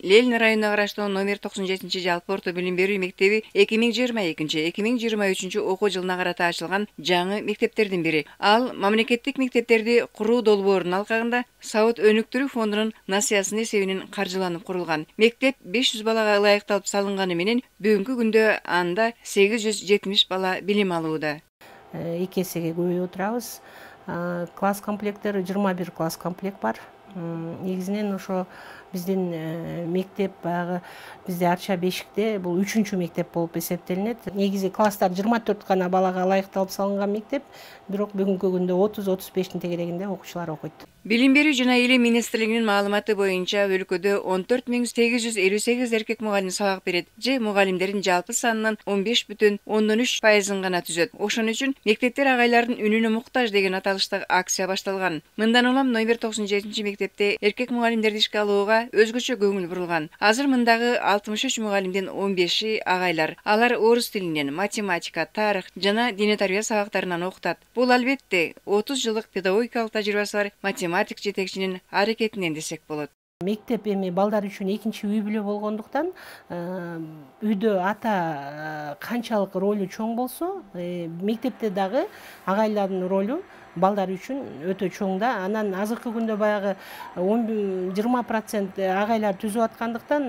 Ленин районуна караштуу номер 97 жалпы орто билим берүү мектеби 2022-2023 окуу жылына карата ачылган жаңы мектептердин бири. Ал мамлекеттик мектептерди куруу долбоорунун алкагында Сауыт өнүктүрүү фондунун насыясынын эсебинен каржыланып курулган. Мектеп 500 балага ылайыкталып салынганы менен бүгүнкү күндө анда 870 бала билим алууда. 2 эсеге көбөйүп отурабыз. Класс комплекттери 21 класс комплект бар. Негизинен ошо биздин мектеп баягы бизде Арча Бешикте бул 3-чү мектеп болуп эсептелинет. Негизи класстар 24 гана балага ылайыкталып салынган мектеп, бирок бүгүнкү күндө 30-35 тегерегинде окуучулар окуйт. Билим берүү жана илим министрлигинин маалыматы боюнча өлкөдө 14.858 эркек мугалим сабак берет же мугалимдердин жалпы санынын 15,3% гана түзөт. Ошон үчүн мектептер агайлардын үнүнө муктаж деген аталыштагы акция башталган. Мындан улам номер 97 мектепте эркек мугалимдерди ишке алууга өзгөчө көңүл бурулган. Азыр мындагы 63 мугалимдин 15-и агайлар. Алар орус тилинен, математика, тарых жана дине тарбия сабактарынан окутат. Бул албетте 30 жылдык педагогикалык тажрыйбасы бар математик жетекчинин аракетинен десек болот. Мектеп эми балдар үчүн экинчи үй бүлө болгондуктан үйдө ата канчалык ролу чоң болсо, мектепте дагы агайлардын ролу балдар үчүн өтө чоң да. Анан азыркы күндө баягы 20% агайлар түзүп аткандыктан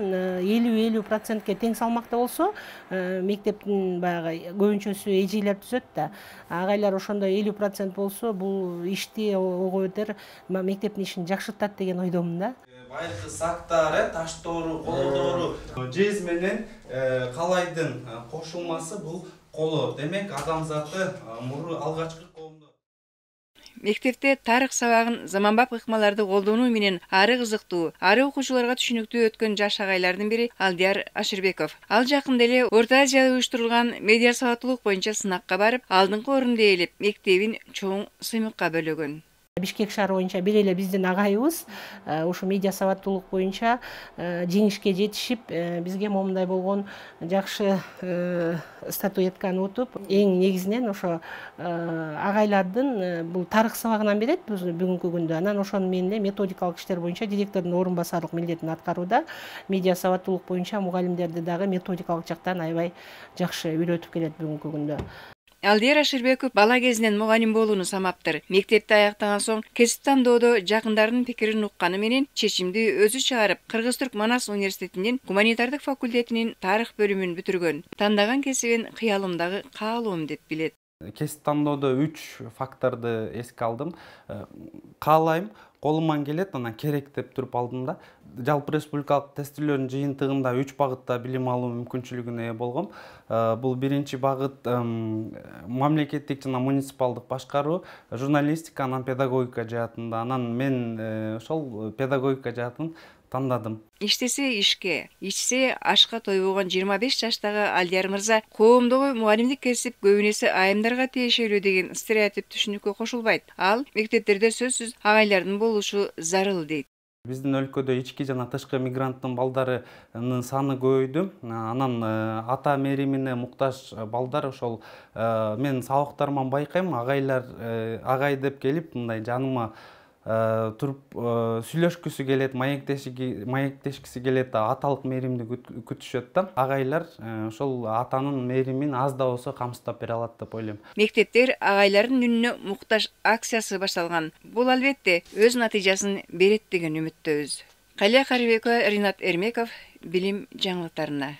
50-50%ке тең салмакта болсо, мектептин баягы көбүнчөсү эжелер түзөт да. Агайлар ошондо 50% болсо, бул ишти ого өтөр, мектептин ишин жакшыртат деген ойдомун да. Байыркы сактар, таштоору, колдоору, жез менен калайдын кошулмасы бул коло. Демек, адамзаты муру алгачкы коомдо. Мектепте тарых сабагын заманбап ыкмаларды колдонуу менен ары кызыктуу, ары окуучуларга түшүнүктүү өткөн жаш агайлардын бири Алдияр Аширбеков. Ал жакында эле Орто Азияда уюштурулган медиа сабаттуулук боюнча сынакка барып, алдыңкы орунду ээлеп, мектебин чоң сыймыкка бөлөгөн. Бишкек шаары боюнча бир эле биздин агайыбыз ушу медиа сабаттуулук боюнча жеңишке жетишип, бизге момундай болгон жакшы статуэтканы утуп, эң негизинен ошо агайлардын бул тарых сабагынан берет бүгүнкү күндө. Анан ошонун менен методикалык иштер боюнча директордун орун басарлык милдетин аткарууда. Медиа сабаттуулук боюнча мугалимдерди дагы методикалык жактан аябай жакшы үйрөтүп келет бүгүнкү күндө. Алдияр Аширбеков бала кезинен мугалим болууну самаптыр. Мектепти аяктаган соң кесип тандоодо жакындарынын пикирин укканы менен чечимди өзү чыгарып, Кыргыз-Түрк Манас университетинин гуманитардык факультетинин тарых бөлүмүн бүтүргөн. Тандаган кесибин кыялымдагы каалоом деп билет. Кесип тандоодо 3 факторду эске алдым. Каалайм, колуман келет, анан керек деп туруп алдым да. Жалпы республикалык тестилөөрдүн жыйынтыгында 3 багытта билим алуу мүмкүнчүлүгүнө ээ болгом. Бул биринчи багыт мамлекеттик жана муниципалдык башкаруу, журналистика, анан педагогика жаатында. Анан мен ошол педагогика жаатын тандадым. Иштесе ишке, ичсе ашка тойбогон 25 жаштагы Алдияр мырза коомдогу мугалимдик кесип көбүн эсе айымдарга тиешелүү деген стереотип түшүнүккө кошулбайт. Ал мектептерде сөзсүз агайлардын болушу зарыл дейт. Биздин өлкөдө ички жана тышкы мигранттын балдарынын саны көбөйдү. Анан ата меримине муктаж балдар ошол мен сабактарыман байкайм, агайлар агай деп келип мындай жаныма туруп сүйлөшкүсү келет, маектешкиси келет, аталык мээримди күтүшөт да. Агайлар ошол атанын мээримин аз да болсо камсыздап бере алат деп ойлойм. Мектептер агайлардын үнүнө муктаж акциясы башталган. Бул албетте өз натыйжасын берет деген үмүттөбүз. Калия Карибекова, Ринат Эрмеков, билим жаңылыктарына.